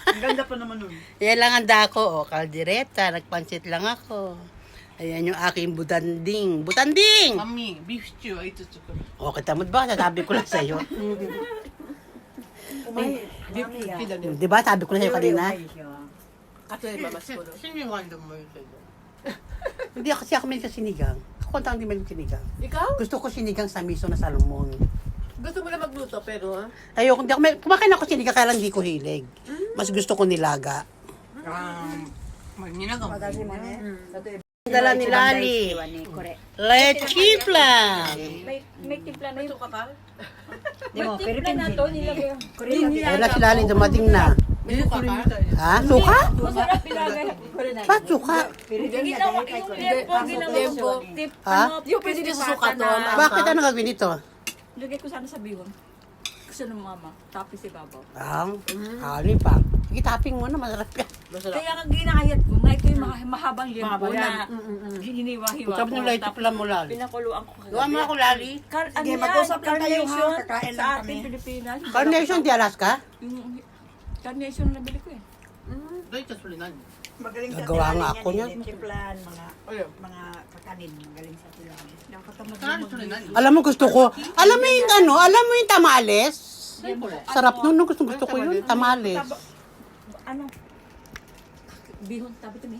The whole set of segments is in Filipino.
Ang ganda pa naman nun. Yan lang handa ko, kaldereta, nagpansit lang ako. Ayan yung aking butanding. Butanding! Mami, beef stew. Ay, ito ko. O, kita mo ba? Sasabi ko lang sa'yo. Beef stew. Di ba? Sabi ko na sa'yo kanina. Ato yung babas ko. Sino yung wanda mo yun sa'yo? Hindi kasi ako may sinigang. Ako ang hindi may sinigang. Ikaw? Gusto ko sinigang sa miso na salmon. Gusto mo na magluto, pero Ayoko, hindi ako kumakain ako sinigang kaya lang hindi ko hilig. Mas gusto ko nilaga. Magninagaw. Dala ni Lali. Leche plan. May timpla na yun. Di mo, pero Timpla na to, nilagay. Wala si Lali dumating na. May suka ka? Ha? Suka? Masarap ilagay. Ba't suka? Ginawa yung lempo, ginawa ko. Tip, Ha? Yung pwede din sa suka to. Bakit ano gagawin dito? Lagay ko sana sa bihon. Gusto ng mama. Tapos si babaw. Ano pa? Sige, topping mo na, masarap yan. Kaya ang ginahayat ko, na ito yung mahabang lempo na hiniwa-hiwa Sabi ng leche plan mo, Lali. Pinakuluan ko kagabi. Gawa mo ako, Lali. Sige, mag-usap lang tayo, ha? Kakain lang sa kami. ating Pilipinas. Carnation di Alaska? Yung carnation na nabili ko eh. Dahil ka sulinan. Magaling sa Nagawa nga tilanin ako yan, yan. Chiplan, Ayun. mga kakanin. Magaling sa tilanin. Yung katamad Saan sulinan? Alam mo gusto ko, alam mo yung ano, alam mo yung tamales? Sarap nun, gusto ko yun, tamales. Ano? Bihon, tabi ito niya.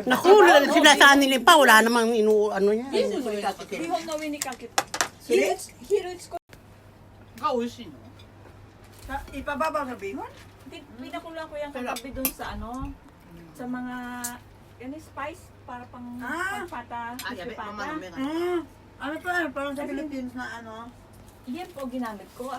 Naku, sinasaan nila pa, wala namang ano yan. Bihon na winikakit. Hiroits ko. Kausin. Ipababa sa bingon? Pinakulang ko yung kagabi dun sa ano, sa mga, yan spice, para pang pagpata, Yabe, pata. mama namin. Ano to? Parang sa Philippines na ano? Yan po ginamit ko.